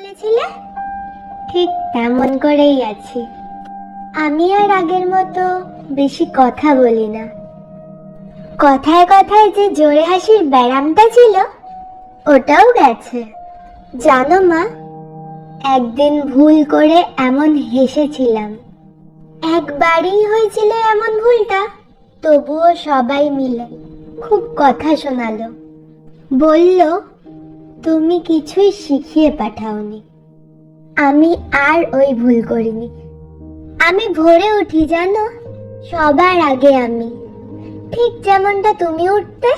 বলেছিলে ঠিক তেমন করেই আছি। আমি আর আগের মতো বেশি কথা বলি না। কথায় কথায় যে জোরে হাসির ব্যায়ামটা ছিল ওটাও গেছে। জানো মা, একদিন ভুল করে এমন হেসেছিলাম। একবারই হয়েছিল এমন ভুলটা, তবুও সবাই মিলে খুব কথা শোনালো। বলল তুমি কিছুই শিখিয়ে পাঠাওনি। আমি আর ওই ভুল করিনি। আমি ভোরে উঠি জানো, সবার আগে আমি, ঠিক যেমনটা তুমি উঠতে।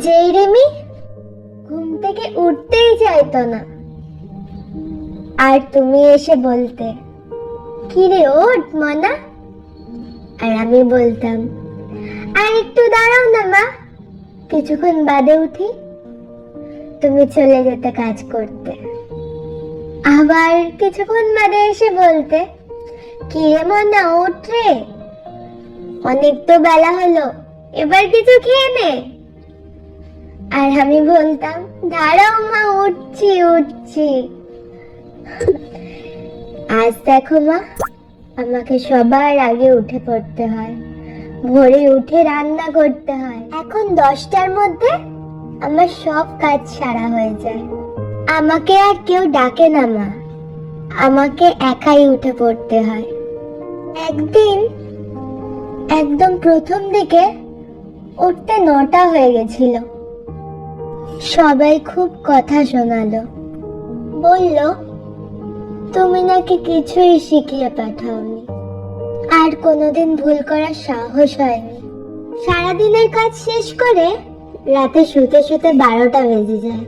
যেই রিমি ঘুম থেকে উঠতেই চাইতো না, আর তুমি এসে বলতে কি রে ওঠ মনা, আর আমি বলতাম আর একটু দাঁড়াও না মা, কিছুক্ষণ বাদে উঠি। তুমি চলে যেতে কাজ করতে। আবার কিছুক্ষণ বাদে এসে বলতে কি রে মনা ওঠ রে, অনেক তো বেলা হলো, এবার কিছু খেয়ে নে। আর আমি বলতাম দাঁড়াও মা, উঠছি উঠছি। আজ দেখো মা, আমাকে সবার আগে উঠে পড়তে হয়, ভোরে উঠে রান্না করতে হয়। এখন 10টার মধ্যে আমার সব কাজ সারা হয়ে যায়। আমাকে আর কেউ ডাকে না মা, আমাকে একাই উঠে পড়তে হয়। একদিন একদম প্রথম দিকে উঠতে 9টা হয়ে গেছিল। সবাই খুব কথা শোনালো, বলল তুমি নাকি কিছুই শিখিয়ে পাঠাওনি, আর কোনোদিন ভুল করার সাহস হয়নি। সারাদিনের কাজ শেষ করে রাতে শুতে শুতে 12টা বেজে যায়,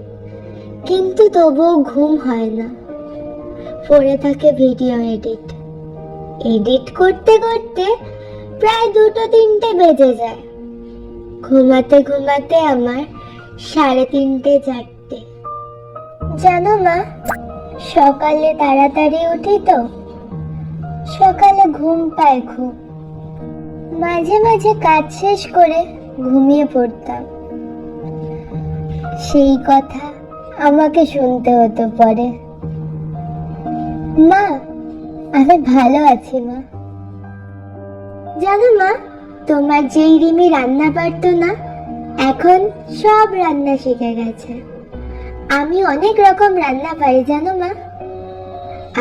কিন্তু তবুও ঘুম হয় না। পড়ে থাকে ভিডিও এডিট করতে করতে প্রায় 2-3টে বেজে যায়। ঘুমাতে ঘুমাতে আমার 3:30-4টে। জানো মা, সকালে তাড়াতাড়ি উঠি তো, সকালে ঘুম পায় খুব। মাঝে মাঝে কাজ শেষ করে ঘুমিয়ে পড়তাম। সেই কথা আমাকে শুনতে হতো পরে। মা, আমি ভালো আছি মা। জানো মা, তোমার যেই রিমি রান্না পারতো না, এখন সব রান্না শিখে গেছে। আমি অনেক রকম রান্না পারি জানো মা।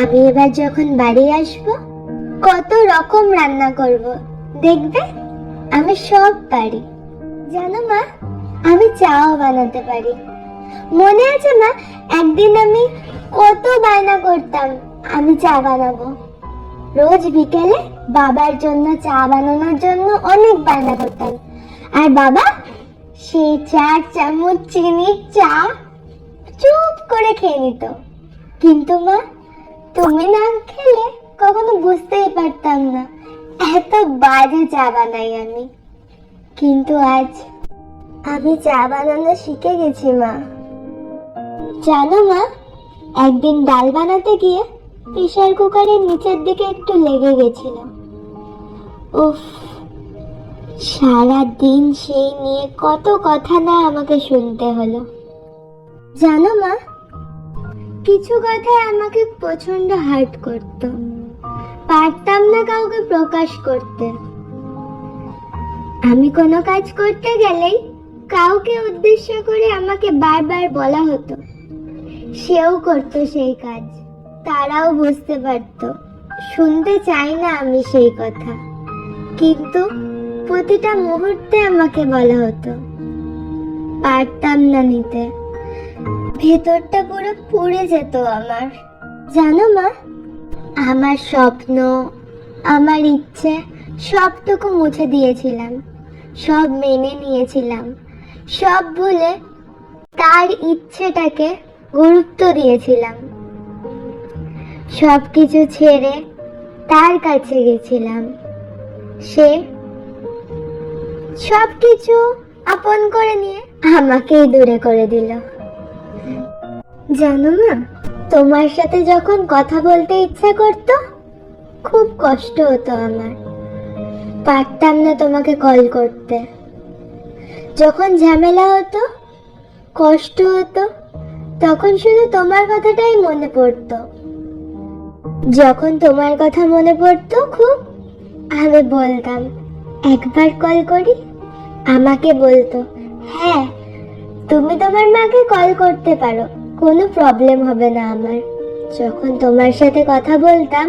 আমি এবার যখন বাড়ি আসবো কত রকম রান্না করব, দেখবে আমি সব পারি। জানো মা, আমি চাও বানাতে পারি। মনে আছে মা, একদিন আমি কত বায়না করতাম আমি চা বানাবো। রোজ বিকেলে বাবার জন্য চা বানানোর জন্য অনেক বায়না করতাম, আর বাবা সেই 4 চামচ চিনির চা চুপ করে খেয়ে নিত। কিন্তু মা, তুমি না খেলে কখনো বুঝতেই পারতাম না এত বাজে চা বানাই আমি। কিন্তু আজ আমি চা বানানো শিখে গেছি মা। জানো মা, একদিন ডাল বানাতে গিয়ে প্রেসার কুকারের নিচের দিকে একটু লেগে গেছিল। উফ, সারা দিন সেই নিয়ে কত কথা না আমাকে শুনতে হলো। জানো মা, কিছু কথা আমাকে প্রচন্ড হার্ট করত, পারতাম না কাউকে প্রকাশ করতে। আমি কোনো কাজ করতে গেলেই কাউকে উদ্দেশ্য করে আমাকে বারবার বলা হতো, সেও করতো সেই কাজ। তারাও বুঝতে পারতো শুনতে চাই না আমি সেই কথা, কিন্তু প্রতিটা মুহূর্তে আমাকে বলা হতো। পারতাম না নিতে, ভেতরটা পুরো পুড়ে যেত আমার। জানো মা, আমার স্বপ্ন, আমার ইচ্ছে সবটুকু মুছে দিয়েছিলাম, সব মেনে নিয়েছিলাম, সব ভুলে তার ইচ্ছেটাকে গুরুত্ব দিয়েছিলাম। সবকিছু ছেড়ে তার কাছে গেছিলাম, সে সবকিছু আপন করে নিয়ে আমাকেই দূরে করে দিল। জানো মা, তোমার সাথে যখন কথা বলতে ইচ্ছা করতো খুব কষ্ট হতো আমার, পারতাম না তোমাকে কল করতে। যখন ঝামেলা হতো, কষ্ট হতো, তখন শুধু তোমার কথাটাই মনে পড়তো। যখন তোমার কথা মনে পড়তো খুব, আমি বলতাম একবার কল করি। আমাকে বলতো, হ্যাঁ তুমি তোমার মাকে কল করতে পারো, কোনো প্রবলেম হবে না আমার। যখন তোমার সাথে কথা বলতাম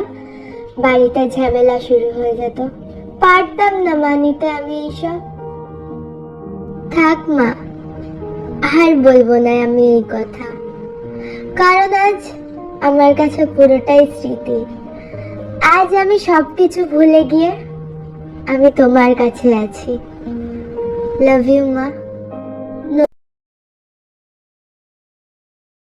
বাড়িতে ঝামেলা শুরু হয়ে যেত, পারতাম না মানিতে আমি এইসব। থাক মা, আর বলবো না আমি এই কথা, কারণ আজ আমার কাছে পুরোটাই স্মৃতি। আজ আমি সবকিছু ভুলে গিয়ে আমি তোমার কাছে আছি। লাভ ইউ মা।